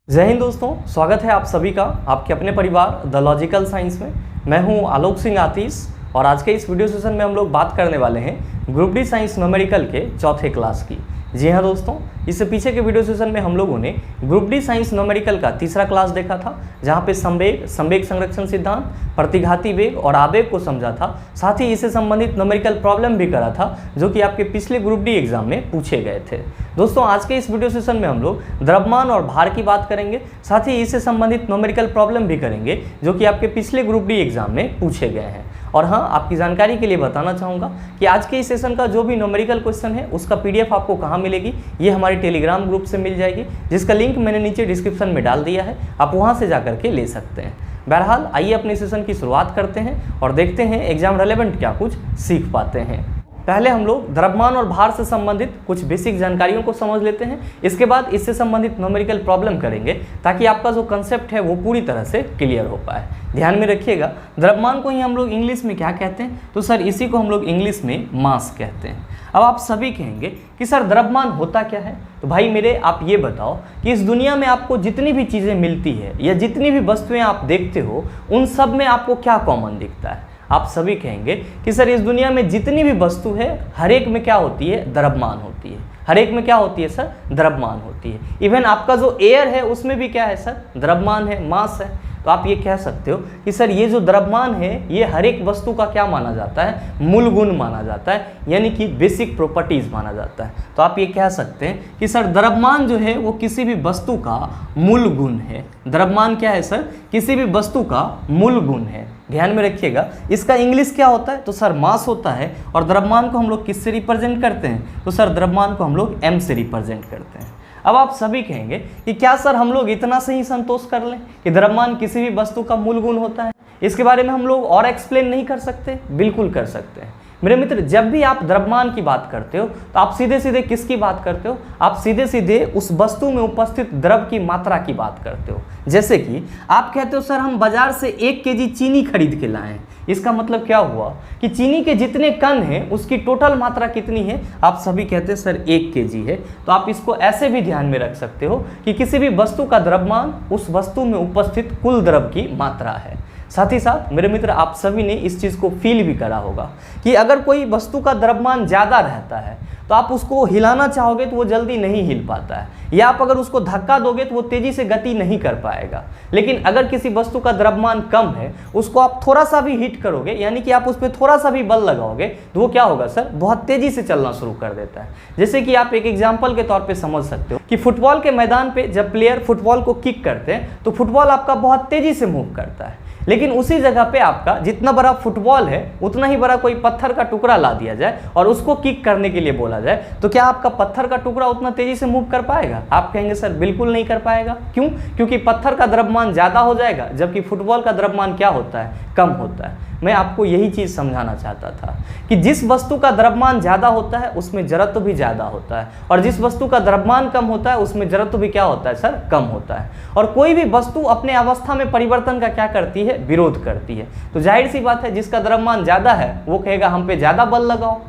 जय हिंद दोस्तों, स्वागत है आप सभी का आपके अपने परिवार द लॉजिकल साइंस में। मैं हूं आलोक सिंह आतिश और आज के इस वीडियो सेशन में हम लोग बात करने वाले हैं ग्रुप डी साइंस न्यूमेरिकल के चौथे क्लास की। जी हाँ दोस्तों, इससे पीछे के वीडियो सेशन में हम लोगों ने ग्रुप डी साइंस न्यूमेरिकल का तीसरा क्लास देखा था, जहाँ पे संवेग संरक्षण सिद्धांत, प्रतिघाती वेग और आवेग को समझा था। साथ ही इससे संबंधित न्यूमेरिकल प्रॉब्लम भी करा था, जो कि आपके पिछले ग्रुप डी एग्जाम में पूछे गए थे। दोस्तों, आज के इस वीडियो सेशन में हम लोग द्रव्यमान और भार की बात करेंगे, साथ ही इससे संबंधित न्यूमेरिकल प्रॉब्लम भी करेंगे, जो कि आपके पिछले ग्रुप डी एग्जाम में पूछे गए हैं। और हाँ, आपकी जानकारी के लिए बताना चाहूँगा कि आज के इस सेशन का जो भी न्यूमेरिकल क्वेश्चन है उसका पीडीएफ आपको कहाँ मिलेगी, ये हमारे टेलीग्राम ग्रुप से मिल जाएगी, जिसका लिंक मैंने नीचे डिस्क्रिप्शन में डाल दिया है। आप वहाँ से जाकर के ले सकते हैं। बहरहाल, आइए अपने सेशन की शुरुआत करते हैं और देखते हैं एग्जाम रेलेवेंट क्या कुछ सीख पाते हैं। पहले हम लोग द्रव्यमान और भार से संबंधित कुछ बेसिक जानकारियों को समझ लेते हैं। इसके बाद इससे संबंधित न्यूमेरिकल प्रॉब्लम करेंगे, ताकि आपका जो कंसेप्ट है वो पूरी तरह से क्लियर हो पाए। ध्यान में रखिएगा, द्रव्यमान को ही हम लोग इंग्लिश में क्या कहते हैं, तो सर इसी को हम लोग इंग्लिश में मास कहते हैं। अब आप सभी कहेंगे कि सर द्रव्यमान होता क्या है। तो भाई मेरे, आप ये बताओ कि इस दुनिया में आपको जितनी भी चीज़ें मिलती है या जितनी भी वस्तुएं आप देखते हो, उन सब में आपको क्या कॉमन दिखता है। आप सभी कहेंगे कि सर इस दुनिया में जितनी भी वस्तु है, हर एक में क्या होती है, द्रव्यमान होती है। हर एक में क्या होती है सर, द्रव्यमान होती है। इवन आपका जो एयर है उसमें भी क्या है सर, द्रव्यमान है, मास है। तो आप ये कह सकते हो कि सर ये जो द्रव्यमान है ये हर एक वस्तु का क्या माना जाता है, मूल गुण माना जाता है, यानी कि बेसिक प्रॉपर्टीज माना जाता है। तो आप ये कह सकते हैं कि सर द्रव्यमान जो है वो किसी भी वस्तु का मूल गुण है। द्रव्यमान क्या है सर, किसी भी वस्तु का मूल गुण है। ध्यान में रखिएगा, इसका इंग्लिश क्या होता है, तो सर मास होता है। और द्रव्यमान को हम लोग किससे रिप्रेजेंट करते हैं, तो सर द्रव्यमान को हम लोग m से रिप्रेजेंट करते हैं। अब आप सभी कहेंगे कि क्या सर हम लोग इतना से ही संतोष कर लें कि द्रव्यमान किसी भी वस्तु का मूल गुण होता है, इसके बारे में हम लोग और एक्सप्लेन नहीं कर सकते? बिल्कुल कर सकते हैं मेरे मित्र। जब भी आप द्रव्यमान की बात करते हो तो आप सीधे सीधे किसकी बात करते हो, आप सीधे सीधे उस वस्तु में उपस्थित द्रव की मात्रा की बात करते हो। जैसे कि आप कहते हो सर हम बाजार से 1 केजी चीनी खरीद के लाए हैं। इसका मतलब क्या हुआ कि चीनी के जितने कण हैं उसकी टोटल मात्रा कितनी है, आप सभी कहते हैं सर 1 केजी है। तो आप इसको ऐसे भी ध्यान में रख सकते हो कि किसी भी वस्तु का द्रव्यमान उस वस्तु में उपस्थित कुल द्रव की मात्रा है। साथ ही साथ मेरे मित्र, आप सभी ने इस चीज़ को फील भी करा होगा कि अगर कोई वस्तु का द्रव्यमान ज़्यादा रहता है तो आप उसको हिलाना चाहोगे तो वो जल्दी नहीं हिल पाता है, या आप अगर उसको धक्का दोगे तो वो तेज़ी से गति नहीं कर पाएगा। लेकिन अगर किसी वस्तु का द्रव्यमान कम है, उसको आप थोड़ा सा भी हिट करोगे, यानी कि आप उस पर थोड़ा सा भी बल लगाओगे, तो वो क्या होगा सर, बहुत तेज़ी से चलना शुरू कर देता है। जैसे कि आप एक एग्जाम्पल के तौर पर समझ सकते हो कि फुटबॉल के मैदान पर जब प्लेयर फुटबॉल को किक करते हैं तो फुटबॉल आपका बहुत तेज़ी से मूव करता है। लेकिन उसी जगह पे आपका जितना बड़ा फुटबॉल है उतना ही बड़ा कोई पत्थर का टुकड़ा ला दिया जाए और उसको किक करने के लिए बोला जाए, तो क्या आपका पत्थर का टुकड़ा उतना तेजी से मूव कर पाएगा? आप कहेंगे सर बिल्कुल नहीं कर पाएगा। क्यों? क्योंकि पत्थर का द्रव्यमान ज़्यादा हो जाएगा, जबकि फुटबॉल का द्रव्यमान क्या होता है, कम होता है। मैं आपको यही चीज़ समझाना चाहता था कि जिस वस्तु का द्रव्यमान ज़्यादा होता है उसमें जड़त्व भी ज़्यादा होता है, और जिस वस्तु का द्रव्यमान कम होता है उसमें जड़त्व भी क्या होता है सर, कम होता है। और कोई भी वस्तु अपने अवस्था में परिवर्तन का क्या करती है, विरोध करती है। तो जाहिर सी बात है, जिसका द्रव्यमान ज़्यादा है वो कहेगा हम पे ज़्यादा बल लगाओ,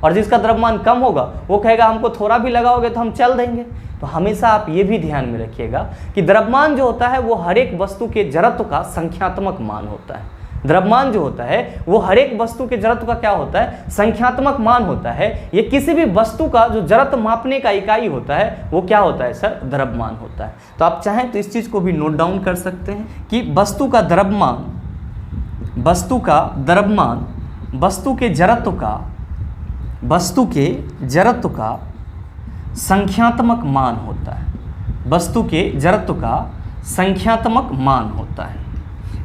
और जिसका द्रव्यमान कम होगा वो कहेगा हमको थोड़ा भी लगाओगे तो हम चल देंगे। तो हमेशा आप ये भी ध्यान में रखिएगा कि द्रव्यमान जो होता है वो हर एक वस्तु के जड़त्व का संख्यात्मक मान होता है। द्रव्यमान जो होता है वो हर एक वस्तु के जड़त्व का क्या होता है, संख्यात्मक मान होता है। ये किसी भी वस्तु का जो जड़त्व मापने का इकाई होता है वो क्या होता है सर, द्रव्यमान होता है। तो आप चाहें तो इस चीज़ को भी नोट डाउन कर सकते हैं कि वस्तु का द्रव्यमान वस्तु के जड़त्व का संख्यात्मक मान होता है। वस्तु के जड़त्व का संख्यात्मक मान होता है।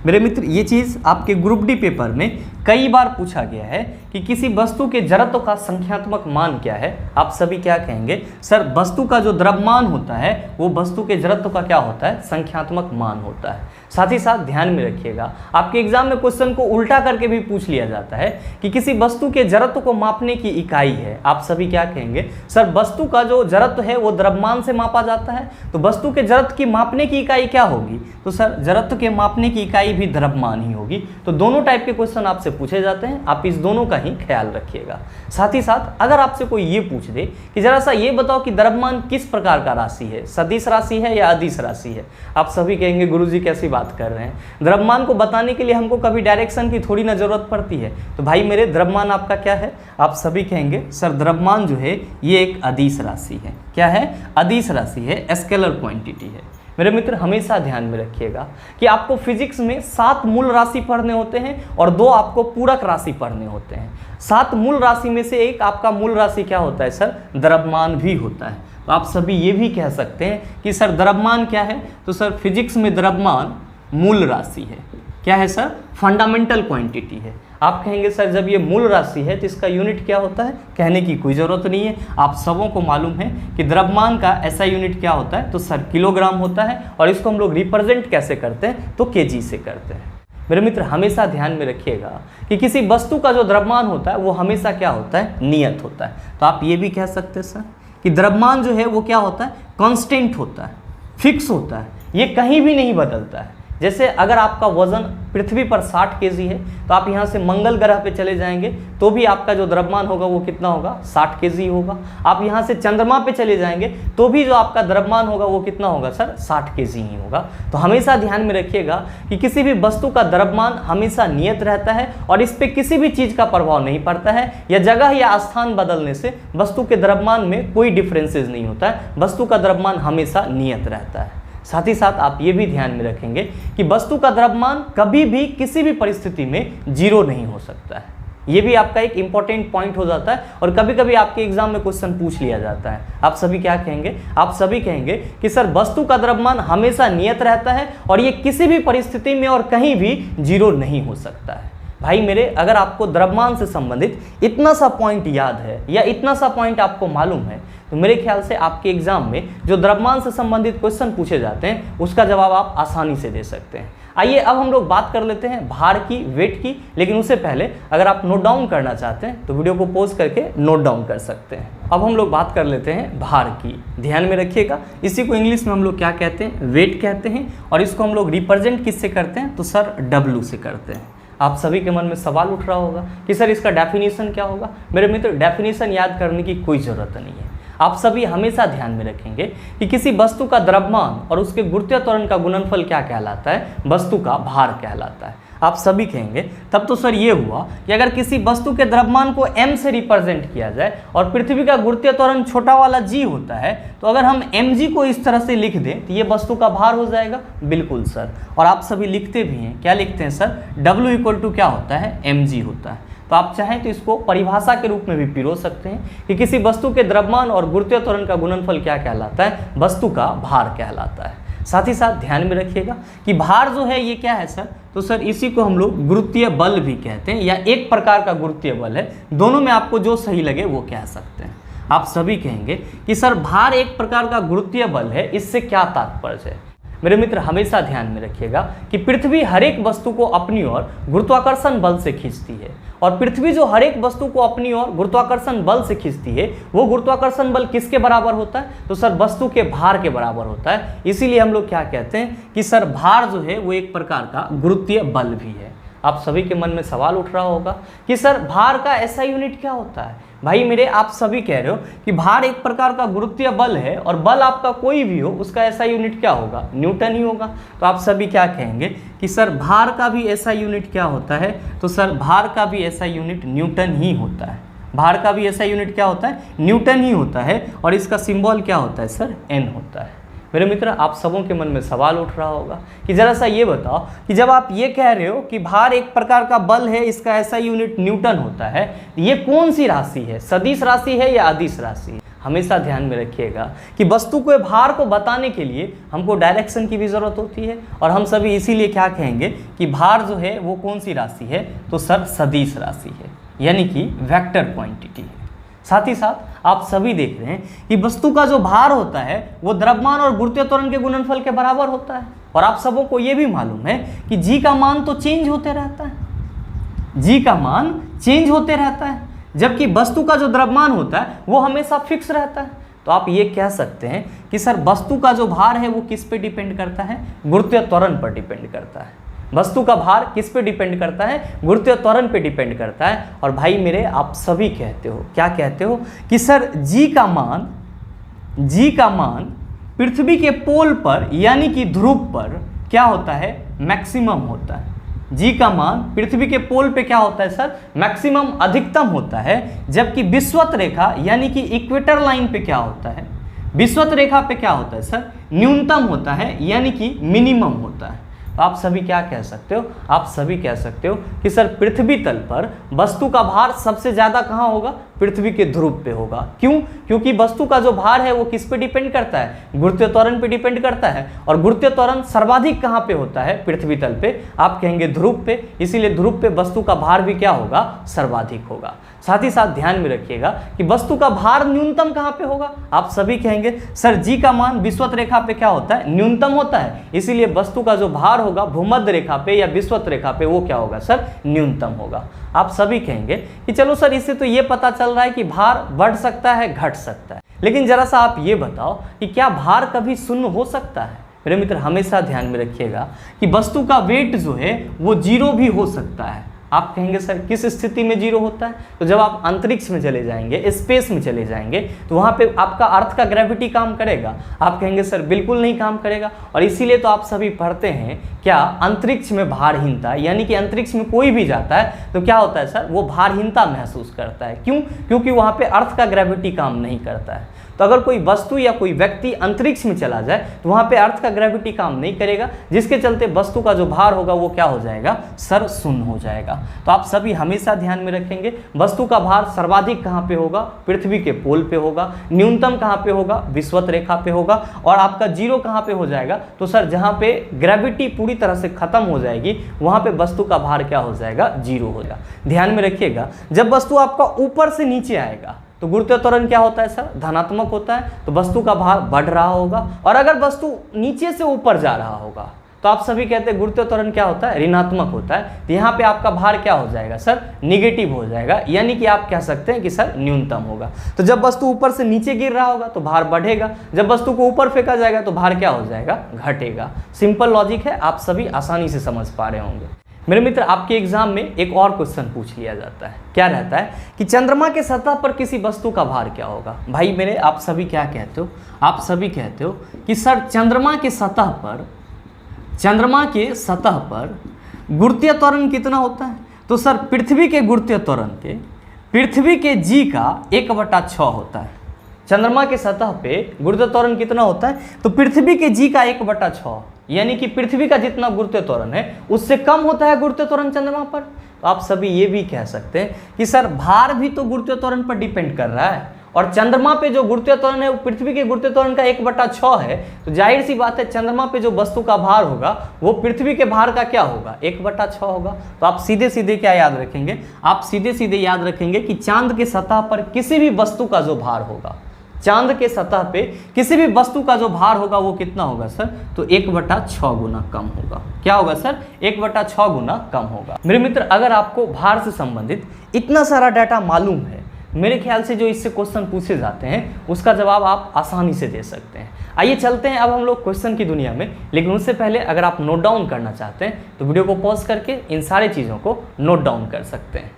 मेरे मित्र, ये चीज़ आपके ग्रुप डी पेपर में कई बार पूछा गया है कि किसी वस्तु के जड़त्व का संख्यात्मक मान क्या है। आप सभी क्या कहेंगे, सर वस्तु का जो द्रव्यमान होता है वो वस्तु के जड़त्व का क्या होता है, संख्यात्मक मान होता है। साथ ही साथ ध्यान में रखिएगा, आपके एग्जाम में क्वेश्चन को उल्टा करके भी पूछ लिया जाता है कि किसी वस्तु के जड़त्व को मापने की इकाई है। आप सभी क्या कहेंगे, सर वस्तु का जो जड़त्व है वो द्रव्यमान से मापा जाता है, तो वस्तु के जड़त्व की मापने की इकाई क्या होगी, तो सर जड़त्व के मापने की इकाई भी द्रव्यमान ही होगी। तो दोनों टाइप के क्वेश्चन आपसे पूछे जाते हैं, आप इस दोनों का ही ख्याल रखिएगा। साथ ही साथ अगर आपसे कोई ये पूछ दे कि जरा सा ये बताओ कि द्रव्यमान किस प्रकार का राशि है, सदिश राशि है या अदिश राशि है, आप सभी कहेंगे गुरुजी कैसी बात कर रहे हैं, द्रव्यमान को बताने के लिए हमको कभी डायरेक्शन की थोड़ी ना जरूरत पड़ती है। तो भाई मेरे द्रव्यमान आपका क्या है, आप सभी कहेंगे सर द्रव्यमान जो है ये एक अदिश राशि है। क्या है, अदिश राशि है, स्केलर क्वांटिटी है। मेरे मित्र हमेशा ध्यान में रखिएगा कि आपको फिजिक्स में 7 मूल राशि पढ़ने होते हैं और 2 आपको पूरक राशि पढ़ने होते हैं। 7 मूल राशि में से एक आपका मूल राशि क्या होता है सर, द्रव्यमान भी होता है। तो आप सभी ये भी कह सकते हैं कि सर द्रव्यमान क्या है, तो सर फिजिक्स में द्रव्यमान मूल राशि है। क्या है सर, फंडामेंटल क्वांटिटी है। आप कहेंगे सर जब ये मूल राशि है तो इसका यूनिट क्या होता है, कहने की कोई ज़रूरत नहीं है, आप सबों को मालूम है कि द्रव्यमान का ऐसा यूनिट क्या होता है, तो सर किलोग्राम होता है। और इसको हम लोग रिप्रेजेंट कैसे करते हैं, तो केजी से करते हैं। मेरे मित्र हमेशा ध्यान में रखिएगा कि किसी वस्तु का जो द्रव्यमान होता है वो हमेशा क्या होता है, नियत होता है। तो आप ये भी कह सकते हैं सर कि द्रव्यमान जो है वो क्या होता है, कांस्टेंट होता है, फिक्स होता है, ये कहीं भी नहीं बदलता है। जैसे अगर आपका वजन पृथ्वी पर 60 केजी है तो आप यहाँ से मंगल ग्रह पे चले जाएंगे तो भी आपका जो द्रव्यमान होगा वो कितना होगा, 60 केजी होगा। आप यहाँ से चंद्रमा पे चले जाएंगे तो भी जो आपका द्रव्यमान होगा वो कितना होगा सर, 60 केजी ही होगा। तो हमेशा ध्यान में रखिएगा कि किसी भी वस्तु का द्रव्यमान हमेशा नियत रहता है और इस पर किसी भी चीज़ का प्रभाव नहीं पड़ता है, या जगह या स्थान बदलने से वस्तु के द्रव्यमान में कोई डिफरेंसेज नहीं होता है, वस्तु का द्रव्यमान हमेशा नियत रहता है। साथ ही साथ आप ये भी ध्यान में रखेंगे कि वस्तु का द्रव्यमान कभी भी किसी भी परिस्थिति में जीरो नहीं हो सकता है। ये भी आपका एक इंपॉर्टेंट पॉइंट हो जाता है और कभी कभी आपके एग्जाम में क्वेश्चन पूछ लिया जाता है। आप सभी क्या कहेंगे, आप सभी कहेंगे कि सर वस्तु का द्रव्यमान हमेशा नियत रहता है और ये किसी भी परिस्थिति में और कहीं भी जीरो नहीं हो सकता है। भाई मेरे अगर आपको द्रव्यमान से संबंधित इतना सा पॉइंट याद है या इतना सा पॉइंट आपको मालूम है तो मेरे ख्याल से आपके एग्जाम में जो द्रव्यमान से संबंधित क्वेश्चन पूछे जाते हैं उसका जवाब आप आसानी से दे सकते हैं। आइए अब हम लोग बात कर लेते हैं भार की, वेट की, लेकिन उससे पहले अगर आप नोट डाउन करना चाहते हैं तो वीडियो को पॉज करके नोट डाउन कर सकते हैं। अब हम लोग बात कर लेते हैं भार की। ध्यान में रखिएगा, इसी को इंग्लिश में हम लोग क्या कहते हैं, वेट कहते हैं। और इसको हम लोग रिप्रेजेंट किससे करते हैं, तो सर डब्ल्यू से करते हैं। आप सभी के मन में सवाल उठ रहा होगा कि सर इसका डेफिनेशन क्या होगा। मेरे मित्र डेफिनेशन याद करने की कोई ज़रूरत नहीं है। आप सभी हमेशा ध्यान में रखेंगे कि किसी वस्तु का द्रव्यमान और उसके गुरुत्वीय त्वरण का गुणनफल क्या कहलाता है, वस्तु का भार कहलाता है। आप सभी कहेंगे तब तो सर ये हुआ कि अगर किसी वस्तु के द्रव्यमान को m से रिप्रेजेंट किया जाए और पृथ्वी का गुरुत्वीय त्वरण छोटा वाला g होता है तो अगर हम mg को इस तरह से लिख दें तो ये वस्तु का भार हो जाएगा। बिल्कुल सर, और आप सभी लिखते भी हैं, क्या लिखते हैं सर, w इक्वल टू क्या होता है, mg होता है। तो आप चाहें तो इसको परिभाषा के रूप में भी पिरो सकते हैं कि किसी वस्तु के द्रव्यमान और गुरुत्वीय त्वरण का गुणनफल क्या कहलाता है, वस्तु का भार कहलाता है। साथ ही साथ ध्यान में रखिएगा कि भार जो है ये क्या है सर, तो सर इसी को हम लोग गुरुत्वीय बल भी कहते हैं या एक प्रकार का गुरुत्वीय बल है। दोनों में आपको जो सही लगे वो कह सकते हैं। आप सभी कहेंगे कि सर भार एक प्रकार का गुरुत्वीय बल है, इससे क्या तात्पर्य है। मेरे मित्र हमेशा ध्यान में रखिएगा कि पृथ्वी हर एक वस्तु को अपनी ओर गुरुत्वाकर्षण बल से खींचती है और पृथ्वी जो हर एक वस्तु को अपनी ओर गुरुत्वाकर्षण बल से खींचती है वो गुरुत्वाकर्षण बल किसके बराबर होता है, तो सर वस्तु के भार के बराबर होता है। इसीलिए हम लोग क्या कहते हैं कि सर भार जो है वो एक प्रकार का गुरुत्वीय बल भी है। आप सभी के मन में सवाल उठ रहा होगा कि सर भार का ऐसा यूनिट क्या होता है। भाई मेरे आप सभी कह रहे हो कि भार एक प्रकार का गुरुत्वीय बल है और बल आपका कोई भी हो उसका ऐसा यूनिट क्या होगा, न्यूटन ही होगा। तो आप सभी क्या कहेंगे कि सर भार का भी ऐसा यूनिट क्या होता है, तो सर भार का भी ऐसा यूनिट न्यूटन ही होता है। भार का भी ऐसा यूनिट क्या होता है, न्यूटन ही होता है और इसका सिंबल क्या होता है सर, एन होता है। मेरे मित्र आप सबों के मन में सवाल उठ रहा होगा कि जरा सा ये बताओ कि जब आप ये कह रहे हो कि भार एक प्रकार का बल है, इसका ऐसा यूनिट न्यूटन होता है, ये कौन सी राशि है, सदिश राशि है या अदिश राशि है। हमेशा ध्यान में रखिएगा कि वस्तु के भार को बताने के लिए हमको डायरेक्शन की भी ज़रूरत होती है और हम सभी इसीलिए क्या कहेंगे कि भार जो है वो कौन सी राशि है, तो सर सदिश राशि है, यानी कि वेक्टर क्वांटिटी है। साथ ही साथ आप सभी देख रहे हैं कि वस्तु का जो भार होता है वो द्रव्यमान और गुरुत्वीय त्वरण के गुणनफल के बराबर होता है। और आप सबों को ये भी मालूम है कि जी का मान तो चेंज होते रहता है, जी का मान चेंज होते रहता है, जबकि वस्तु का जो द्रव्यमान होता है वो हमेशा फिक्स रहता है। तो आप ये कह सकते हैं कि सर वस्तु का जो भार है वो किस पे डिपेंड करता है, गुरुत्वीय त्वरण पर डिपेंड करता है। वस्तु का भार किस पे डिपेंड करता है? गुरुत्वीय त्वरण पे डिपेंड करता है। और भाई मेरे आप सभी कहते हो, क्या कहते हो कि सर जी का मान पृथ्वी के पोल पर यानी कि ध्रुव पर क्या होता है? मैक्सिमम होता है। जी का मान पृथ्वी के पोल पे क्या होता है सर? मैक्सिमम, अधिकतम होता है। जबकि विषुवत रेखा यानी कि इक्वेटर लाइन पे क्या होता है? विषुवत रेखा पे क्या होता है सर? न्यूनतम होता है यानी कि मिनिमम होता है। तो आप सभी क्या कह सकते हो? आप सभी कह सकते हो कि सर पृथ्वी तल पर वस्तु का भार सबसे ज़्यादा कहाँ होगा? पृथ्वी के ध्रुव पे होगा। क्यों? क्योंकि वस्तु का जो भार है वो किस पे डिपेंड करता है? गुरुत्वीय त्वरण पे डिपेंड करता है। और गुरुत्वीय त्वरण सर्वाधिक कहाँ पे होता है? पृथ्वी तल पे। आप कहेंगे ध्रुव पे, इसीलिए ध्रुव पे वस्तु का भार भी क्या होगा? सर्वाधिक होगा। साथ ही साथ ध्यान में रखिएगा कि वस्तु का भार न्यूनतम कहाँ पे होगा? आप सभी कहेंगे सर जी का मान विषुवत रेखा पे क्या होता है? न्यूनतम होता है, इसीलिए वस्तु का जो भार होगा भूमध्य रेखा पे या विषुवत रेखा पे वो क्या होगा सर? न्यूनतम होगा। आप सभी कहेंगे कि चलो सर इससे तो ये पता चल रहा है कि भार बढ़ सकता है, घट सकता है, लेकिन जरा सा आप ये बताओ कि क्या भार कभी शून्य हो सकता है? मेरे मित्र हमेशा ध्यान में रखिएगा कि वस्तु का वेट जो है वो जीरो भी हो सकता है। आप कहेंगे सर किस स्थिति में जीरो होता है? तो जब आप अंतरिक्ष में चले जाएंगे, स्पेस में चले जाएंगे, तो वहाँ पे आपका अर्थ का ग्रेविटी काम करेगा? आप कहेंगे सर बिल्कुल नहीं काम करेगा। और इसीलिए तो आप सभी पढ़ते हैं क्या? अंतरिक्ष में भारहीनता, यानी कि अंतरिक्ष में कोई भी जाता है तो क्या होता है सर? वो भारहीनता महसूस करता है। क्यों? क्योंकि वहाँ पे अर्थ का ग्रेविटी काम नहीं करता है। तो अगर कोई वस्तु या कोई व्यक्ति अंतरिक्ष में चला जाए तो वहाँ पे अर्थ का ग्रेविटी काम नहीं करेगा, जिसके चलते वस्तु का जो भार होगा वो क्या हो जाएगा सर? शून्य हो जाएगा। तो आप सभी हमेशा ध्यान में रखेंगे वस्तु का भार सर्वाधिक कहाँ पे होगा? पृथ्वी के पोल पे होगा। न्यूनतम कहाँ पे होगा? विषुवत रेखा पे होगा। और आपका जीरो कहाँ पे हो जाएगा? तो सर जहाँ पे ग्रेविटी पूरी तरह से खत्म हो जाएगी वहाँ पे वस्तु का भार क्या हो जाएगा? जीरो हो जाएगा। ध्यान में रखिएगा जब वस्तु आपका ऊपर से नीचे आएगा तो गुरुत्वीय त्वरण क्या होता है सर? धनात्मक होता है, तो वस्तु का भार बढ़ रहा होगा। और अगर वस्तु नीचे से ऊपर जा रहा होगा तो आप सभी कहते हैं गुरुत्वीय त्वरण क्या होता है? ऋणात्मक होता है। तो यहाँ पे आपका भार क्या हो जाएगा सर? निगेटिव हो जाएगा, यानी कि आप कह सकते हैं कि सर न्यूनतम होगा। तो जब वस्तु ऊपर से नीचे गिर रहा होगा तो भार बढ़ेगा, जब वस्तु को ऊपर फेंका जाएगा तो भार क्या हो जाएगा? घटेगा। सिंपल लॉजिक है, आप सभी आसानी से समझ पा रहे होंगे। मेरे मित्र आपके एग्जाम में एक और क्वेश्चन पूछ लिया जाता है, क्या रहता है कि चंद्रमा के सतह पर किसी वस्तु का भार क्या होगा? भाई मेरे आप सभी क्या कहते हो? आप सभी कहते हो कि सर चंद्रमा के सतह पर गुरुत्वीय त्वरण कितना होता है? तो सर पृथ्वी के गुरुत्वीय त्वरण के पृथ्वी के जी का 1/6 होता है। चंद्रमा के सतह पे गुरुत्वीय त्वरण कितना होता है? तो पृथ्वी के जी का 1/6, यानी कि पृथ्वी का जितना गुरुत्वीय त्वरण है उससे कम होता है गुरुत्वीय त्वरण चंद्रमा पर। तो आप सभी ये भी कह सकते हैं कि सर भार भी तो गुरुत्वीय त्वरण पर डिपेंड कर रहा है, और चंद्रमा पे जो गुरुत्वीय त्वरण है वो पृथ्वी के गुरुत्वीय त्वरण का 1/6 है। तो जाहिर सी बात है चंद्रमा पे जो वस्तु का भार होगा वो पृथ्वी के भार का क्या होगा? 1/6 होगा। तो आप सीधे सीधे क्या याद रखेंगे? आप सीधे सीधे याद रखेंगे कि चांद के सतह पर किसी भी वस्तु का जो भार होगा, चांद के सतह पे किसी भी वस्तु का जो भार होगा वो कितना होगा सर? तो 1/6 गुना कम होगा। क्या होगा सर? 1/6 गुना कम होगा। मेरे मित्र अगर आपको भार से संबंधित इतना सारा डाटा मालूम है, मेरे ख्याल से जो इससे क्वेश्चन पूछे जाते हैं उसका जवाब आप आसानी से दे सकते हैं। आइए चलते हैं अब हम लोग क्वेश्चन की दुनिया में, लेकिन उससे पहले अगर आप नोट डाउन करना चाहते हैं तो वीडियो को पॉज करके इन सारी चीज़ों को नोट डाउन कर सकते हैं।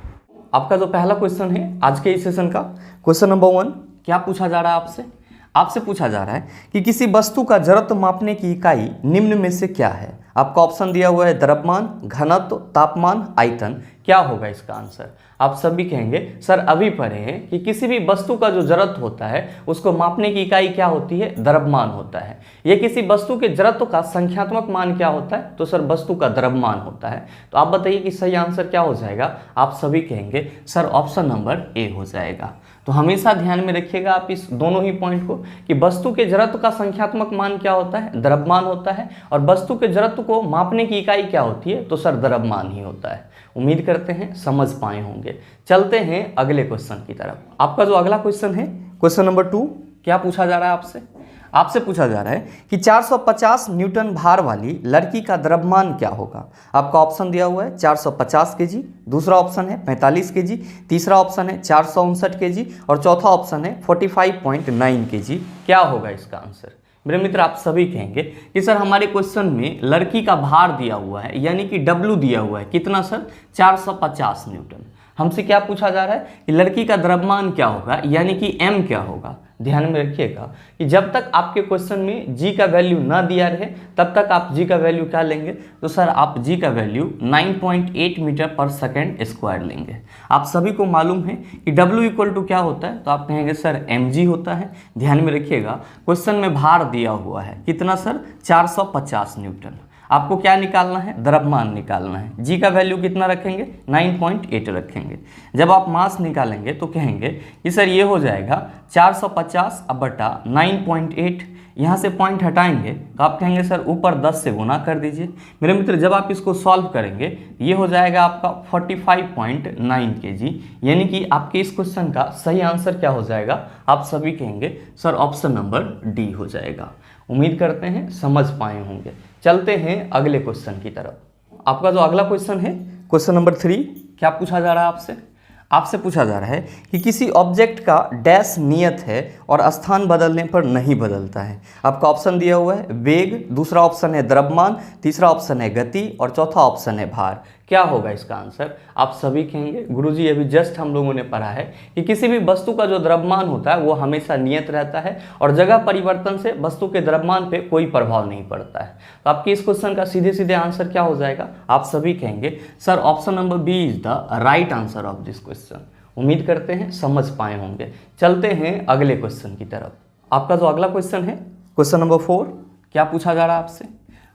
आपका जो पहला क्वेश्चन है आज के इस सेशन का, क्वेश्चन नंबर 1, क्या पूछा जा रहा है आपसे? आपसे पूछा जा रहा है कि किसी वस्तु का जड़त्व मापने की इकाई निम्न में से क्या है? आपका ऑप्शन दिया हुआ है द्रव्यमान, घनत्व, तापमान, आयतन। क्या होगा इसका आंसर? आप सभी कहेंगे सर अभी पढ़े हैं कि किसी भी वस्तु का जो जड़त्व होता है उसको मापने की इकाई क्या होती है? द्रव्यमान होता है। ये किसी वस्तु के जड़त्व का संख्यात्मक मान क्या होता है? तो सर वस्तु का द्रव्यमान होता है। तो आप बताइए कि सही आंसर क्या हो जाएगा? आप सभी कहेंगे सर ऑप्शन नंबर ए हो जाएगा। तो हमेशा ध्यान में रखिएगा आप इस दोनों ही पॉइंट को कि वस्तु के जड़त्व का संख्यात्मक मान क्या होता है? द्रव्यमान होता है, और वस्तु के जड़त्व को मापने की इकाई क्या होती है? तो सर द्रव्यमान ही होता है। उम्मीद करते हैं समझ पाए होंगे। चलते हैं अगले क्वेश्चन की तरफ। आपका जो अगला क्वेश्चन है, क्वेश्चन नंबर 2, क्या पूछा जा रहा है आपसे? आपसे पूछा जा रहा है कि 450 न्यूटन भार वाली लड़की का द्रव्यमान क्या होगा? आपका ऑप्शन दिया हुआ है 450 केजी, दूसरा ऑप्शन है 45 केजी, तीसरा ऑप्शन है 459 केजी और चौथा ऑप्शन है 45.9 केजी। क्या होगा इसका आंसर? मेरे मित्र आप सभी कहेंगे कि सर हमारे क्वेश्चन में लड़की का भार दिया हुआ है, यानी कि W दिया हुआ है, कितना सर 450 न्यूटन। हमसे क्या पूछा जा रहा है कि लड़की का द्रव्यमान क्या होगा, यानी कि M क्या होगा। ध्यान में रखिएगा कि जब तक आपके क्वेश्चन में G का वैल्यू ना दिया रहे तब तक आप G का वैल्यू क्या लेंगे, तो सर आप G का वैल्यू 9.8 मीटर पर सेकेंड स्क्वायर लेंगे। आप सभी को मालूम है कि W इक्वल टू क्या होता है, तो आप कहेंगे सर mg होता है। ध्यान में रखिएगा क्वेश्चन में भार दिया हुआ है कितना सर 450 न्यूटन। आपको क्या निकालना है, द्रव्यमान निकालना है। G का वैल्यू कितना रखेंगे 9.8 रखेंगे। जब आप मास निकालेंगे तो कहेंगे कि सर ये हो जाएगा 450 अब बटा 9.8, यहाँ से पॉइंट हटाएंगे तो आप कहेंगे सर ऊपर 10 से गुना कर दीजिए। मेरे मित्र जब आप इसको सॉल्व करेंगे ये हो जाएगा आपका 45.9 kg, यानी कि आपके इस क्वेश्चन का सही आंसर क्या हो जाएगा, आप सभी कहेंगे सर ऑप्शन नंबर डी हो जाएगा। उम्मीद करते हैं समझ पाए होंगे। चलते हैं अगले क्वेश्चन की तरफ। आपका जो अगला क्वेश्चन है क्वेश्चन नंबर 3, क्या पूछा जा रहा है आपसे, आपसे पूछा जा रहा है कि किसी ऑब्जेक्ट का डैश नियत है और स्थान बदलने पर नहीं बदलता है। आपका ऑप्शन दिया हुआ है वेग, दूसरा ऑप्शन है द्रव्यमान, तीसरा ऑप्शन है गति और चौथा ऑप्शन है भार। क्या होगा इसका आंसर, आप सभी कहेंगे गुरुजी अभी जस्ट हम लोगों ने पढ़ा है कि किसी भी वस्तु का जो द्रव्यमान होता है वो हमेशा नियत रहता है और जगह परिवर्तन से वस्तु के द्रव्यमान पे कोई प्रभाव नहीं पड़ता है। तो आपके इस क्वेश्चन का सीधे सीधे आंसर क्या हो जाएगा, आप सभी कहेंगे sir option number B is the right answer of this question. उम्मीद करते हैं समझ पाए होंगे। चलते हैं अगले क्वेश्चन की तरफ। आपका जो अगला क्वेश्चन है क्वेश्चन नंबर 4, क्या पूछा जा रहा है आपसे,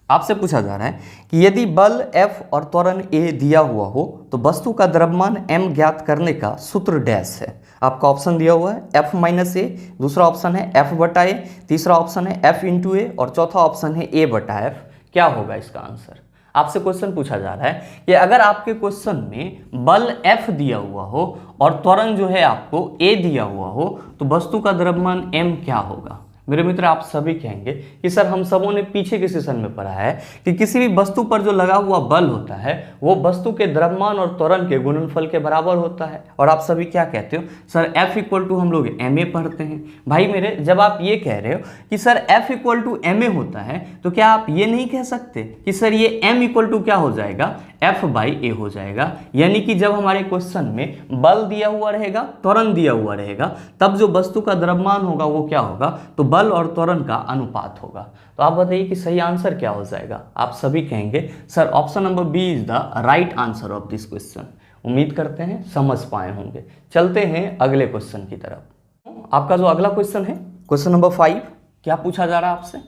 आपसे पूछा जा रहा है कि यदि बल F और त्वरण A दिया हुआ हो तो वस्तु का द्रव्यमान M ज्ञात करने का सूत्र डैश है। आपका ऑप्शन दिया हुआ है F माइनस A, दूसरा ऑप्शन है F बटा A, तीसरा ऑप्शन है F इंटू A और चौथा ऑप्शन है A बटा F। क्या होगा इसका आंसर, आपसे क्वेश्चन पूछा जा रहा है कि अगर आपके क्वेश्चन में बल F दिया हुआ हो और त्वरण जो है आपको A दिया हुआ हो तो वस्तु का द्रव्यमान M क्या होगा। मेरे मित्र आप सभी कहेंगे कि सर हम सबों ने पीछे के सेशन में पढ़ा है कि किसी भी वस्तु पर जो लगा हुआ बल होता है वो वस्तु के द्रव्यमान और त्वरण के गुणनफल के बराबर होता है। और आप सभी क्या कहते हो, सर F इक्वल टू हम लोग ma पढ़ते हैं। भाई मेरे जब आप ये कह रहे हो कि sir F equal to ma होता है तो क्या आप ये नहीं कह सकते कि सर ये m इक्वल टू क्या हो जाएगा, F बाई A हो जाएगा। यानी कि जब हमारे क्वेश्चन में बल दिया हुआ रहेगा, त्वरण दिया हुआ रहेगा, तब जो वस्तु का द्रव्यमान होगा वो क्या होगा, तो बल और त्वरण का अनुपात होगा। तो आप बताइए कि सही आंसर क्या हो जाएगा। आप सभी कहेंगे sir option number B is the right answer of this question. उम्मीद करते हैं समझ पाए होंगे। चलते हैं अगले क्वेश्चन की तरफ। आपका जो अगला क्वेश्चन है क्वेश्चन नंबर 5, क्या पूछा जा रहा है आपसे,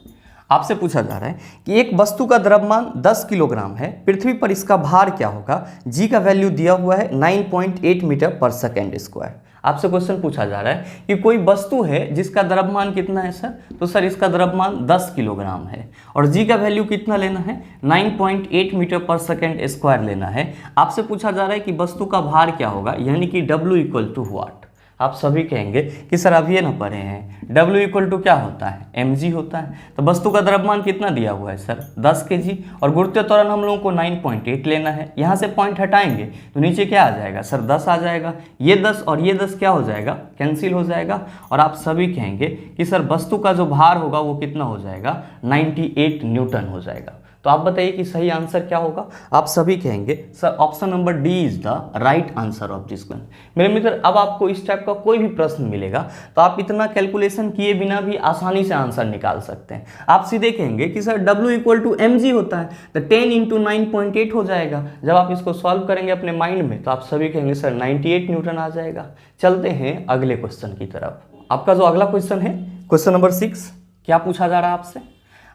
आपसे पूछा जा रहा है कि एक वस्तु का द्रव्यमान 10 किलोग्राम है, पृथ्वी पर इसका भार क्या होगा। G का वैल्यू दिया हुआ है 9.8 मीटर पर सेकेंड स्क्वायर। आपसे क्वेश्चन पूछा जा रहा है कि कोई वस्तु है जिसका द्रव्यमान कितना है सर, तो सर इसका द्रव्यमान 10 किलोग्राम है और G का वैल्यू कितना लेना है 9.8 मीटर पर सेकेंड स्क्वायर लेना है। आपसे पूछा जा रहा है कि वस्तु का भार क्या होगा, यानी कि W इक्वल टू व्हाट। आप सभी कहेंगे कि सर अब ये ना पढ़े हैं, W इक्वल टू क्या होता है mg होता है। तो वस्तु का द्रव्यमान कितना दिया हुआ है सर 10 kg और गुरुत्वीय त्वरण हम लोगों को 9.8 लेना है। यहाँ से पॉइंट हटाएंगे तो नीचे क्या आ जाएगा सर 10 आ जाएगा। ये 10 और ये 10 क्या हो जाएगा, कैंसिल हो जाएगा। और आप सभी कहेंगे कि सर वस्तु का जो भार होगा वो कितना हो जाएगा 98 न्यूटन हो जाएगा। तो आप बताइए कि सही आंसर क्या होगा। आप सभी कहेंगे sir option number D is the right answer of this question. मेरे मित्र अब आपको इस टाइप का कोई भी प्रश्न मिलेगा तो आप इतना कैलकुलेशन किए बिना भी आसानी से आंसर निकाल सकते हैं। आप सीधे कहेंगे कि sir W equal to mg होता है तो 10 इंटू 9.8 हो जाएगा। जब आप इसको सॉल्व करेंगे अपने माइंड में तो आप सभी कहेंगे सर 98 न्यूटन आ जाएगा। चलते हैं अगले क्वेश्चन की तरफ। आपका जो अगला क्वेश्चन है क्वेश्चन नंबर 6, क्या पूछा जा रहा है आपसे,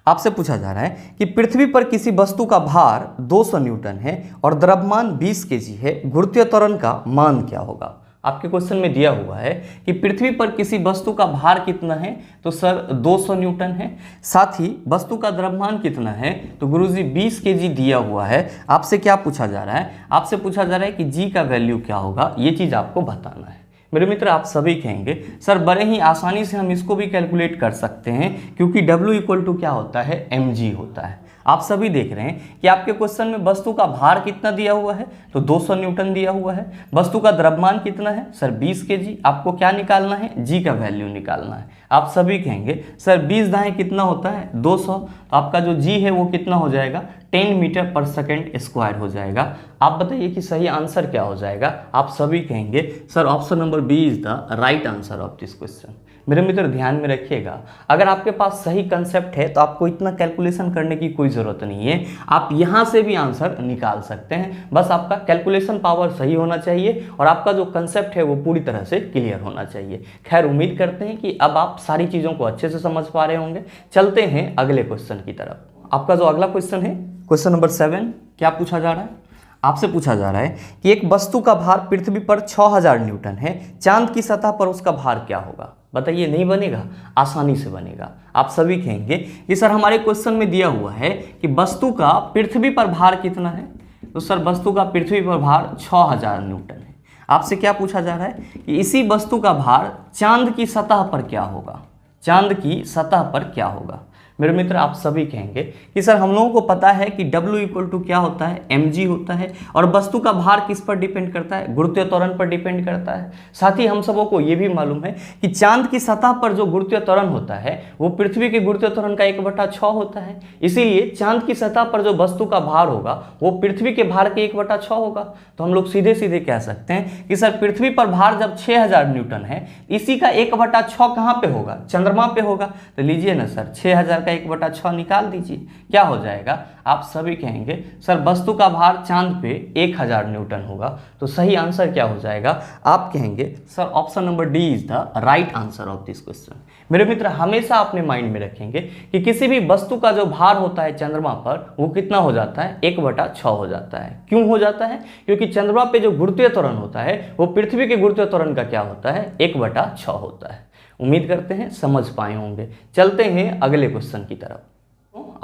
आपसे पूछा जा रहा है कि पृथ्वी पर किसी वस्तु का भार 200 न्यूटन है और द्रव्यमान 20 kg है, गुरुत्वीय त्वरण का मान क्या होगा। आपके क्वेश्चन में दिया हुआ है कि पृथ्वी पर किसी वस्तु का भार कितना है, तो सर 200 न्यूटन है। साथ ही वस्तु का द्रव्यमान कितना है, तो गुरुजी 20 kg दिया हुआ है। आपसे क्या पूछा जा रहा है, आपसे पूछा जा रहा है कि G का वैल्यू क्या होगा, ये चीज़ आपको बताना है। मेरे मित्र आप सभी कहेंगे सर बड़े ही आसानी से हम इसको भी कैलकुलेट कर सकते हैं क्योंकि W इक्वल टू क्या होता है mg होता है। आप सभी देख रहे हैं कि आपके क्वेश्चन में वस्तु का भार कितना दिया हुआ है, तो 200 न्यूटन दिया हुआ है। वस्तु का द्रव्यमान कितना है सर 20 kg। आपको क्या निकालना है, जी का वैल्यू निकालना है। आप सभी कहेंगे सर 20 दाएं कितना होता है 200, तो आपका जो जी है वो कितना हो जाएगा 10 मीटर पर सेकेंड स्क्वायर हो जाएगा। आप बताइए कि सही आंसर क्या हो जाएगा। आप सभी कहेंगे sir option number B is the right answer of this question. मेरे मित्र ध्यान में रखिएगा, अगर आपके पास सही कंसेप्ट है तो आपको इतना कैलकुलेशन करने की कोई ज़रूरत नहीं है, आप यहाँ से भी आंसर निकाल सकते हैं। बस आपका कैलकुलेशन पावर सही होना चाहिए और आपका जो कंसेप्ट है वो पूरी तरह से क्लियर होना चाहिए। खैर उम्मीद करते हैं कि अब आप सारी चीज़ों को अच्छे से समझ पा रहे होंगे। चलते हैं अगले क्वेश्चन की तरफ। आपका जो अगला क्वेश्चन है क्वेश्चन नंबर 7, क्या पूछा जा रहा है, आपसे पूछा जा रहा है कि एक वस्तु का भार पृथ्वी पर 6000 न्यूटन है, चांद की सतह पर उसका भार क्या होगा। बताइए, नहीं बनेगा, आसानी से बनेगा। आप सभी कहेंगे कि सर हमारे क्वेश्चन में दिया हुआ है कि वस्तु का पृथ्वी पर भार कितना है, तो सर वस्तु का पृथ्वी पर भार 6000 न्यूटन है। आपसे क्या पूछा जा रहा है कि इसी वस्तु का भार चांद की सतह पर क्या होगा, चांद की सतह पर क्या होगा। मेरे मित्र आप सभी कहेंगे कि सर हम लोगों को पता है कि W इक्वल टू क्या होता है, mg होता है, और वस्तु का भार किस पर डिपेंड करता है, गुरुत्वीय त्वरण पर डिपेंड करता है। साथ ही हम सबों को ये भी मालूम है कि चांद की सतह पर जो गुरुत्वीय त्वरण होता है वो पृथ्वी के गुरुत्वीय त्वरण का 1/6 होता है। इसीलिए चांद की सतह पर जो वस्तु का भार होगा वो पृथ्वी के भार के 1/6 होगा। तो हम लोग सीधे सीधे कह सकते हैं कि सर पृथ्वी पर भार जब 6000 न्यूटन है, इसी का 1/6 कहाँ पे होगा, चंद्रमा पे होगा। तो लीजिए ना सर 6000 का 1/6 निकाल दीजिए, क्या हो जाएगा। आप सभी कहेंगे सर वस्तु का भार चांद पे 1000 न्यूटन होगा। तो सही आंसर क्या हो जाएगा। आप कहेंगे sir option number D is the right answer of this question. मेरे मित्र हमेशा अपने माइंड में रखेंगे कि किसी भी वस्तु का जो भार होता है चंद्रमा पर वो कितना हो जाता है, 1/6 हो जाता है। क्यों हो जाता है, क्योंकि चंद्रमा पे जो गुरुत्वीय त्वरण होता है वो पृथ्वी के गुरुत्वीय त्वरण का क्या होता है, 1/6 होता है। उम्मीद करते हैं समझ पाए होंगे। चलते हैं अगले क्वेश्चन की तरफ।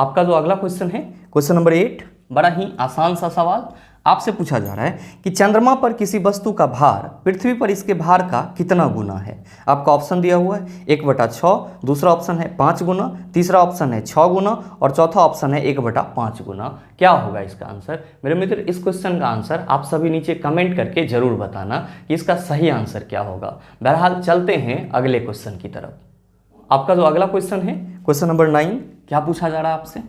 आपका जो अगला क्वेश्चन है क्वेश्चन नंबर 8, बड़ा ही आसान सा सवाल। आपसे पूछा जा रहा है कि चंद्रमा पर किसी वस्तु का भार पृथ्वी पर इसके भार का कितना गुना है। आपका ऑप्शन दिया हुआ है 1/6, दूसरा ऑप्शन है 5 गुना, तीसरा ऑप्शन है 6 गुना और चौथा ऑप्शन है 1/5 गुना। क्या होगा इसका आंसर। मेरे मित्र इस क्वेश्चन का आंसर आप सभी नीचे कमेंट करके जरूर बताना कि इसका सही आंसर क्या होगा। बहरहाल चलते हैं अगले क्वेश्चन की तरफ। आपका जो अगला क्वेश्चन है क्वेश्चन नंबर 9, क्या पूछा जा रहा है आपसे।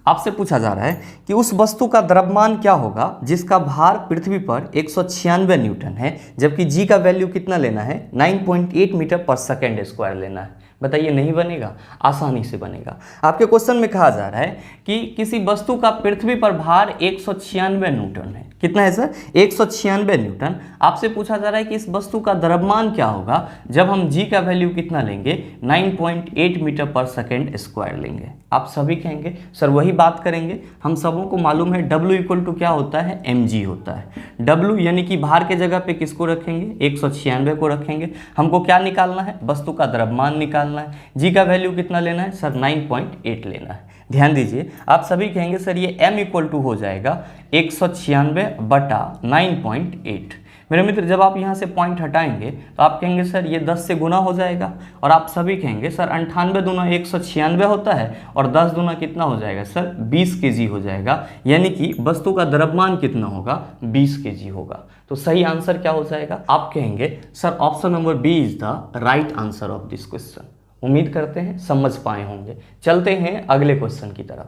आपसे पूछा जा रहा है कि उस वस्तु का द्रव्यमान क्या होगा जिसका भार पृथ्वी पर 196 न्यूटन है, जबकि जी का वैल्यू कितना लेना है, 9.8 मीटर पर सेकेंड स्क्वायर लेना है। बताइए, नहीं बनेगा, आसानी से बनेगा। आपके क्वेश्चन में कहा जा रहा है कि किसी वस्तु का पृथ्वी पर भार 196 न्यूटन है। कितना है सर, 196 न्यूटन। आपसे पूछा जा रहा है कि इस वस्तु का द्रव्यमान क्या होगा जब हम जी का वैल्यू कितना लेंगे, 9.8 मीटर पर सेकेंड स्क्वायर लेंगे। आप सभी कहेंगे सर वही बात करेंगे। हम सबों को मालूम है W इक्वल टू क्या होता है, mg होता है। W यानी कि भार के जगह पे किसको रखेंगे, 196 को रखेंगे। हमको क्या निकालना है, वस्तु का द्रव्यमान निकालना है। जी का वैल्यू कितना लेना है सर, 9.8 लेना है। ध्यान दीजिए, आप सभी कहेंगे सर ये m इक्वल टू हो जाएगा 196/9.8। मेरे मित्र जब आप यहाँ से पॉइंट हटाएंगे तो आप कहेंगे सर ये 10 से गुना हो जाएगा, और आप सभी कहेंगे सर 98 दूना 196 होता है और 10 दूना कितना हो जाएगा सर, 20 kg हो जाएगा। यानी कि वस्तु का द्रव्यमान कितना होगा, 20 kg होगा। तो सही आंसर क्या हो जाएगा। आप कहेंगे sir option number B is the right answer of this question. उम्मीद करते हैं समझ पाए होंगे। चलते हैं अगले क्वेश्चन की तरफ।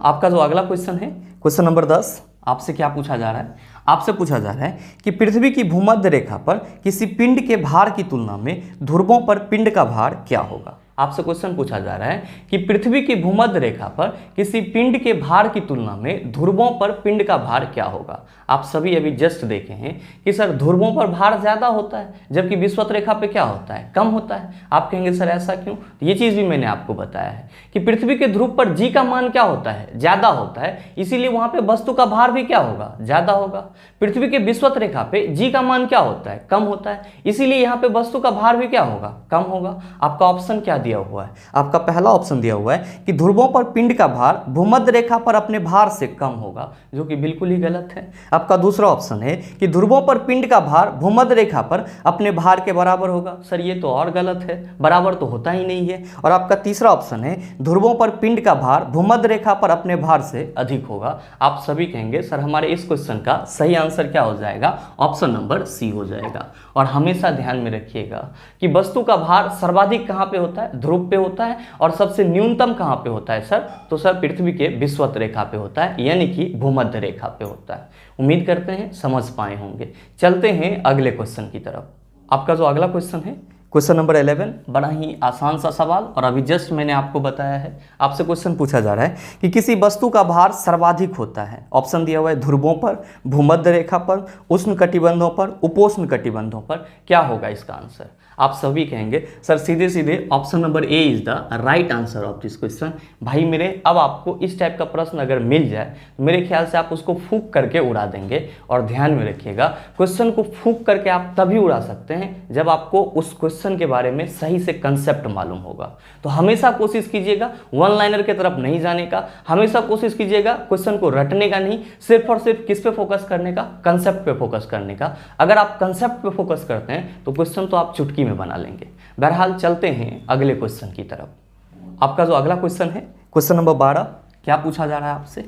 आपका जो अगला क्वेश्चन है क्वेश्चन नंबर 10, आपसे क्या पूछा जा रहा है। आपसे पूछा जा रहा है कि पृथ्वी की भूमध्य रेखा पर किसी पिंड के भार की तुलना में ध्रुवों पर पिंड का भार क्या होगा। आपसे क्वेश्चन पूछा जा रहा है कि पृथ्वी की भूमध्य रेखा पर किसी पिंड के भार की तुलना में ध्रुवों पर पिंड का भार क्या होगा। आप सभी अभी जस्ट देखे हैं कि सर ध्रुवों पर भार ज़्यादा होता है जबकि विषुवत रेखा पे क्या होता है, कम होता है। आप कहेंगे सर ऐसा क्यों। ये चीज़ भी मैंने आपको बताया है कि पृथ्वी के ध्रुव पर जी का मान क्या होता है, ज़्यादा होता है, इसीलिए वहाँ पे वस्तु का भार भी क्या होगा, ज़्यादा होगा। पृथ्वी के विषुवत रेखा पे जी का मान क्या होता है, कम होता है, इसीलिए यहाँ पे वस्तु का भार भी क्या होगा, कम होगा। आपका ऑप्शन क्या दिया हुआ है? आपका पहला ऑप्शन दिया हुआ है कि ध्रुवों पर पिंड का भार भूमध्य रेखा पर अपने भार से कम होगा, जो कि बिल्कुल ही गलत है। आपका दूसरा ऑप्शन है कि ध्रुवों पर पिंड का भार भूमध्य रेखा पर अपने भार के बराबर होगा। सर ये तो और गलत है, बराबर तो होता ही नहीं है। और आपका तीसरा ऑप्शन है ध्रुवों पर पिंड का भार भूमध्य रेखा पर अपने भार से अधिक होगा। आप सभी कहेंगे सर हमारे इस क्वेश्चन का सही आंसर क्या हो जाएगा? ऑप्शन नंबर सी हो जाएगा। और हमेशा ध्यान में रखिएगा कि वस्तु का भार सर्वाधिक कहाँ पे होता है? ध्रुव पे होता है। और सबसे न्यूनतम कहाँ पे होता है सर? तो सर पृथ्वी के विषुवत रेखा पे होता है, यानी कि भूमध्य रेखा पे होता है। उम्मीद करते हैं समझ पाए होंगे। चलते हैं अगले क्वेश्चन की तरफ। आपका जो अगला क्वेश्चन है क्वेश्चन नंबर 11, बड़ा ही आसान सा सवाल, और अभी जस्ट मैंने आपको बताया है। आपसे क्वेश्चन पूछा जा रहा है कि किसी वस्तु का भार सर्वाधिक होता है। ऑप्शन दिया हुआ है ध्रुवों पर, भूमध्य रेखा पर, उष्ण कटिबंधों पर, उपोष्ण कटिबंधों पर। क्या होगा इसका आंसर? आप सभी कहेंगे सर सीधे सीधे option number A is the right answer of this question. भाई मेरे, अब आपको इस टाइप का प्रश्न अगर मिल जाए तो मेरे ख्याल से आप उसको फूंक करके उड़ा देंगे। और ध्यान में रखिएगा, क्वेश्चन को फूंक करके आप तभी उड़ा सकते हैं जब आपको उस क्वेश्चन के बारे में सही से कंसेप्ट मालूम होगा। तो हमेशा कोशिश कीजिएगा वन लाइनर की तरफ नहीं जाने का, हमेशा कोशिश कीजिएगा क्वेश्चन को रटने का नहीं, सिर्फ और सिर्फ किस पे फोकस करने का? कंसेप्ट पे फोकस करने का। अगर आप कंसेप्ट पे फोकस करते हैं तो क्वेश्चन तो आप चुटकी में बना लेंगे। बहरहाल चलते हैं अगले क्वेश्चन की तरफ। आपका जो अगला क्वेश्चन है क्वेश्चन नंबर 12, क्या पूछा जा रहा है आपसे?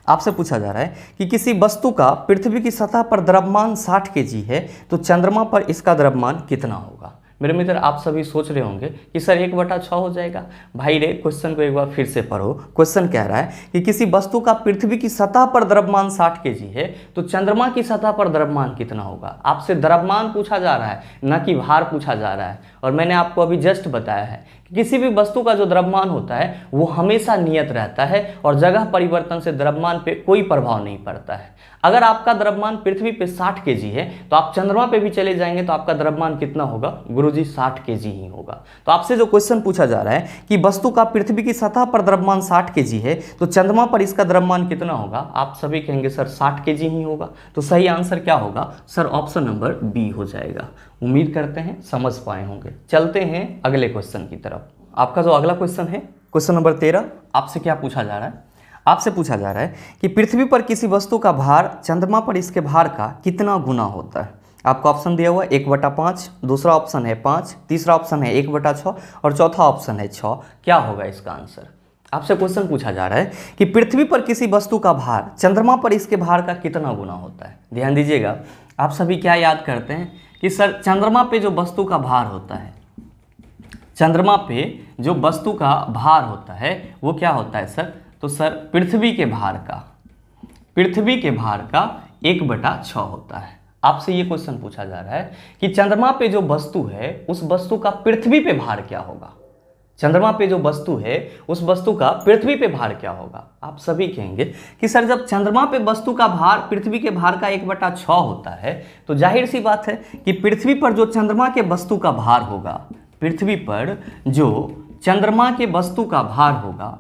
आपसे पूछा जा रहा है कि किसी वस्तु का पृथ्वी की सतह पर द्रव्यमान 60 केजी है तो चंद्रमा पर इसका द्रव्यमान कितना होगा? मेरे मित्र, आप सभी सोच रहे होंगे कि सर 1/6 हो जाएगा। भाई रे, क्वेश्चन को एक बार फिर से पढ़ो। क्वेश्चन कह रहा है कि किसी वस्तु का पृथ्वी की सतह पर द्रव्यमान 60 केजी है तो चंद्रमा की सतह पर द्रव्यमान कितना होगा? आपसे द्रव्यमान पूछा जा रहा है, न कि भार पूछा जा रहा है। और मैंने आपको अभी जस्ट बताया है कि किसी भी वस्तु का जो द्रव्यमान होता है वो हमेशा नियत रहता है और जगह परिवर्तन से द्रव्यमान पे कोई प्रभाव नहीं पड़ता है। अगर आपका द्रव्यमान पृथ्वी पे 60 केजी है तो आप चंद्रमा पे भी चले जाएंगे तो आपका द्रव्यमान कितना होगा? गुरुजी 60 केजी ही होगा। तो आपसे जो क्वेश्चन पूछा जा रहा है कि वस्तु का पृथ्वी की सतह पर द्रव्यमान 60 केजी है तो चंद्रमा पर इसका द्रव्यमान कितना होगा? आप सभी कहेंगे सर 60 केजी ही होगा। तो सही आंसर क्या होगा? सर ऑप्शन नंबर बी हो जाएगा। उम्मीद करते हैं समझ पाए होंगे। चलते हैं अगले क्वेश्चन की तरफ। आपका जो अगला क्वेश्चन है क्वेश्चन नंबर 13, आपसे क्या पूछा जा रहा है? आपसे पूछा जा रहा है कि पृथ्वी पर किसी वस्तु का भार चंद्रमा पर इसके भार का कितना गुना होता है? आपको ऑप्शन दिया हुआ है 1/5, दूसरा ऑप्शन है 5, तीसरा ऑप्शन है 1/6 और चौथा ऑप्शन है 6। क्या होगा इसका आंसर? आपसे क्वेश्चन पूछा जा रहा है कि पृथ्वी पर किसी वस्तु का भार चंद्रमा पर इसके भार का कितना गुना होता है? ध्यान दीजिएगा, आप सभी क्या याद करते हैं कि सर चंद्रमा पे जो वस्तु का भार होता है, चंद्रमा पे जो वस्तु का भार होता है वो क्या होता है सर? तो सर पृथ्वी के भार का 1/6 होता है। आपसे ये क्वेश्चन पूछा जा रहा है कि चंद्रमा पे जो वस्तु है उस वस्तु का पृथ्वी पे भार क्या होगा? चंद्रमा पे जो वस्तु है उस वस्तु का पृथ्वी पे भार क्या होगा? आप सभी कहेंगे कि सर जब चंद्रमा पे वस्तु का भार पृथ्वी के भार का 1/6 होता है तो जाहिर सी बात है कि पृथ्वी पर जो चंद्रमा के वस्तु का भार होगा, पृथ्वी पर जो चंद्रमा के वस्तु का भार होगा,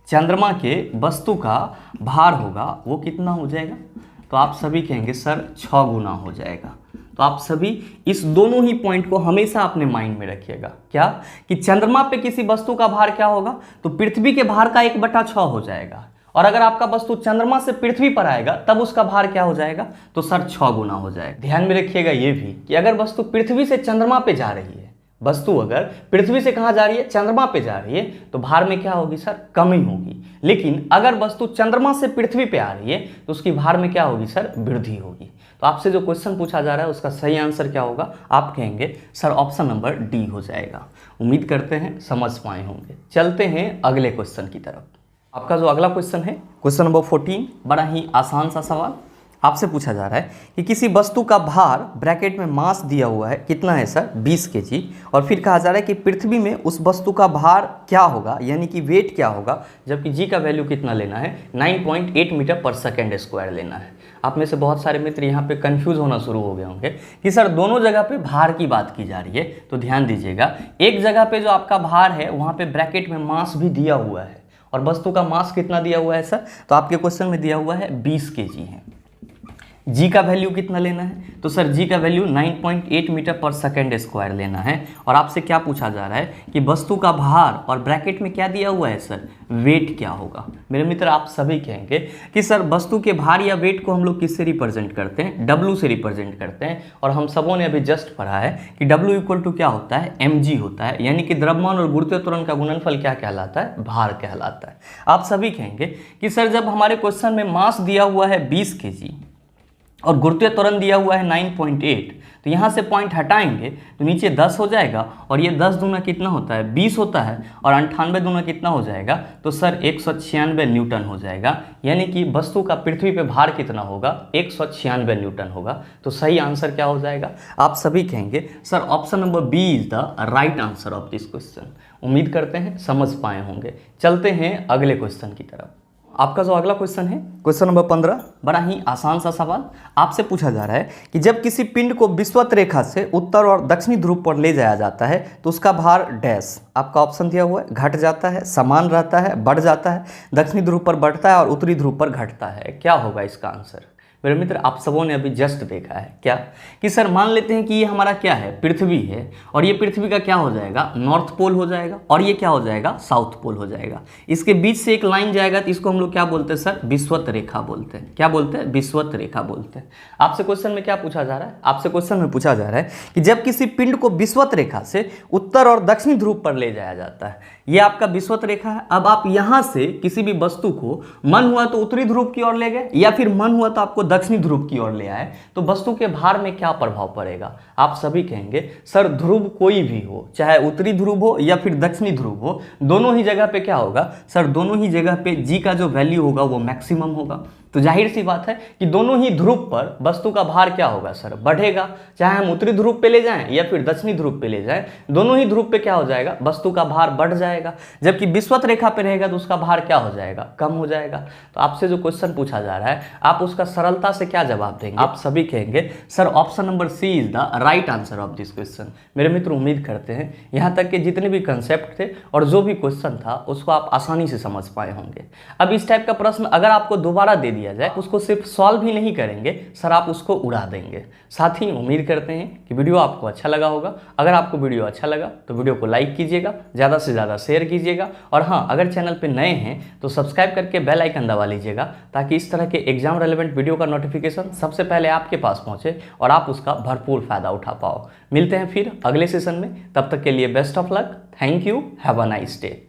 चंद्रमा के वस्तु का भार होगा वो कितना हो जाएगा? तो आप सभी कहेंगे सर 6 गुना हो जाएगा। तो आप सभी इस दोनों ही पॉइंट को हमेशा अपने माइंड में रखिएगा। क्या कि चंद्रमा पे किसी वस्तु का भार क्या होगा? तो पृथ्वी के भार का 1/6 हो जाएगा। और अगर आपका वस्तु चंद्रमा से पृथ्वी पर आएगा तब उसका भार क्या हो जाएगा? तो सर 6 गुना हो जाएगा। ध्यान में रखिएगा ये भी कि अगर वस्तु पृथ्वी से चंद्रमा पे जा रही है, वस्तु अगर पृथ्वी से कहाँ जा रही है? चंद्रमा पे जा रही है, तो भार में क्या होगी सर? कमी होगी। लेकिन अगर वस्तु चंद्रमा से पृथ्वी पे आ रही है तो उसकी भार में क्या होगी सर? वृद्धि होगी। तो आपसे जो क्वेश्चन पूछा जा रहा है उसका सही आंसर क्या होगा? आप कहेंगे सर ऑप्शन नंबर डी हो जाएगा। उम्मीद करते हैं समझ पाए होंगे। चलते हैं अगले क्वेश्चन की तरफ। आपका जो अगला क्वेश्चन है क्वेश्चन नंबर 14, बड़ा ही आसान सा सवाल। आपसे पूछा जा रहा है कि किसी वस्तु का भार ब्रैकेट में मास दिया हुआ है, कितना है सर? 20 केजी। और फिर कहा जा रहा है कि पृथ्वी में उस वस्तु का भार क्या होगा, यानी कि वेट क्या होगा, जबकि जी का वैल्यू कितना लेना है? 9.8 मीटर पर सेकेंड स्क्वायर लेना है। आप में से बहुत सारे मित्र यहाँ पे कंफ्यूज होना शुरू हो गए होंगे कि सर दोनों जगह पे भार की बात की जा रही है। तो ध्यान दीजिएगा, एक जगह पे जो आपका भार है वहाँ पे ब्रैकेट में मास भी दिया हुआ है, और वस्तु का मास कितना दिया हुआ है सर? तो आपके क्वेश्चन में दिया हुआ है 20 केजी है। जी का वैल्यू कितना लेना है, तो सर जी का वैल्यू 9.8 मीटर पर सेकेंड स्क्वायर लेना है। और आपसे क्या पूछा जा रहा है कि वस्तु का भार और ब्रैकेट में क्या दिया हुआ है सर, वेट क्या होगा। मेरे मित्र आप सभी कहेंगे कि सर वस्तु के भार या वेट को हम लोग किससे रिप्रेजेंट करते हैं, डब्ल्यू से रिप्रेजेंट करते हैं। और हम सबों ने अभी जस्ट पढ़ा है कि डब्ल्यू इक्वल टू क्या होता है, mg होता है, यानी कि द्रव्यमान और गुरुत्वीय त्वरण का गुणनफल क्या कहलाता है, भार कहलाता है। आप सभी कहेंगे कि सर जब हमारे क्वेश्चन में मास दिया हुआ है 20 kg और गुरुत्वीय त्वरण दिया हुआ है 9.8, तो यहाँ से पॉइंट हटाएंगे तो नीचे 10 हो जाएगा और ये 10 दूना कितना होता है, 20 होता है, और 98 दूना कितना हो जाएगा, तो सर 196 न्यूटन हो जाएगा। यानी कि वस्तु का पृथ्वी पे भार कितना होगा, 196 न्यूटन होगा। तो सही आंसर क्या हो जाएगा, आप सभी कहेंगे sir option number B is the right answer of this question. उम्मीद करते हैं समझ पाए होंगे। चलते हैं अगले क्वेश्चन की तरफ। आपका जो अगला क्वेश्चन है, क्वेश्चन नंबर 15, बड़ा ही आसान सा सवाल। आपसे पूछा जा रहा है कि जब किसी पिंड को विषुवत रेखा से उत्तर और दक्षिणी ध्रुव पर ले जाया जाता है तो उसका भार डैश, आपका ऑप्शन दिया हुआ है, घट जाता है, समान रहता है, बढ़ जाता है, दक्षिणी ध्रुव पर बढ़ता है और उत्तरी ध्रुव पर घटता है। क्या होगा इसका आंसर। मेरे मित्र आप सबों ने अभी जस्ट देखा है क्या कि सर मान लेते हैं कि ये हमारा क्या है, पृथ्वी है, और ये पृथ्वी का क्या हो जाएगा, नॉर्थ पोल हो जाएगा, और ये क्या हो जाएगा, साउथ पोल हो जाएगा। इसके बीच से एक लाइन जाएगा तो इसको हम लोग क्या बोलते हैं सर, विषुवत रेखा बोलते हैं। क्या बोलते हैं, विषुवत रेखा बोलते हैं। आपसे क्वेश्चन में क्या पूछा जा रहा है, आपसे क्वेश्चन में पूछा जा रहा है कि जब किसी पिंड को विषुवत रेखा से उत्तर और दक्षिणी ध्रुव पर ले जाया जाता है, ये आपका विषुवत रेखा है। अब आप यहां से किसी भी वस्तु को मन हुआ तो उत्तरी ध्रुव की ओर ले गए या फिर मन हुआ तो आपको दक्षिणी ध्रुव की ओर ले आए, तो वस्तु के भार में क्या प्रभाव पड़ेगा। आप सभी कहेंगे सर ध्रुव कोई भी हो, चाहे उत्तरी ध्रुव हो या फिर दक्षिणी ध्रुव हो, दोनों ही जगह पे क्या होगा सर, दोनों ही जगह पे जी का जो वैल्यू होगा वो मैक्सिमम होगा। तो जाहिर सी बात है कि दोनों ही ध्रुव पर वस्तु का भार क्या होगा सर, बढ़ेगा। चाहे हम उत्तरी ध्रुव पे ले जाएं या फिर दक्षिणी ध्रुव पे ले जाएं, दोनों ही ध्रुव पे क्या हो जाएगा, वस्तु का भार बढ़ जाएगा। जबकि विषुवत रेखा पे रहेगा तो उसका भार क्या हो जाएगा, कम हो जाएगा। तो आपसे जो क्वेश्चन पूछा जा रहा है आप उसका सरलता से क्या जवाब देंगे। आप सभी कहेंगे sir option number C is the right answer of this question. मेरे मित्र उम्मीद करते हैं यहाँ तक के जितने भी कंसेप्ट थे और जो भी क्वेश्चन था उसको आप आसानी से समझ पाए होंगे। अब इस टाइप का प्रश्न अगर आपको दोबारा दे दिया जाए, उसको सिर्फ सॉल्व ही नहीं करेंगे सर, आप उसको उड़ा देंगे। साथ ही उम्मीद करते हैं कि वीडियो आपको अच्छा लगा होगा। अगर आपको वीडियो अच्छा लगा तो वीडियो को लाइक कीजिएगा, ज़्यादा से ज़्यादा शेयर कीजिएगा, और हाँ अगर चैनल पे नए हैं तो सब्सक्राइब करके बेल आइकन दबा लीजिएगा ताकि इस तरह के एग्जाम रेलेवेंट वीडियो का नोटिफिकेशन सबसे पहले आपके पास पहुँचे और आप उसका भरपूर फायदा उठा पाओ। मिलते हैं फिर अगले सेशन में, तब तक के लिए best of luck. Thank you, have a nice day.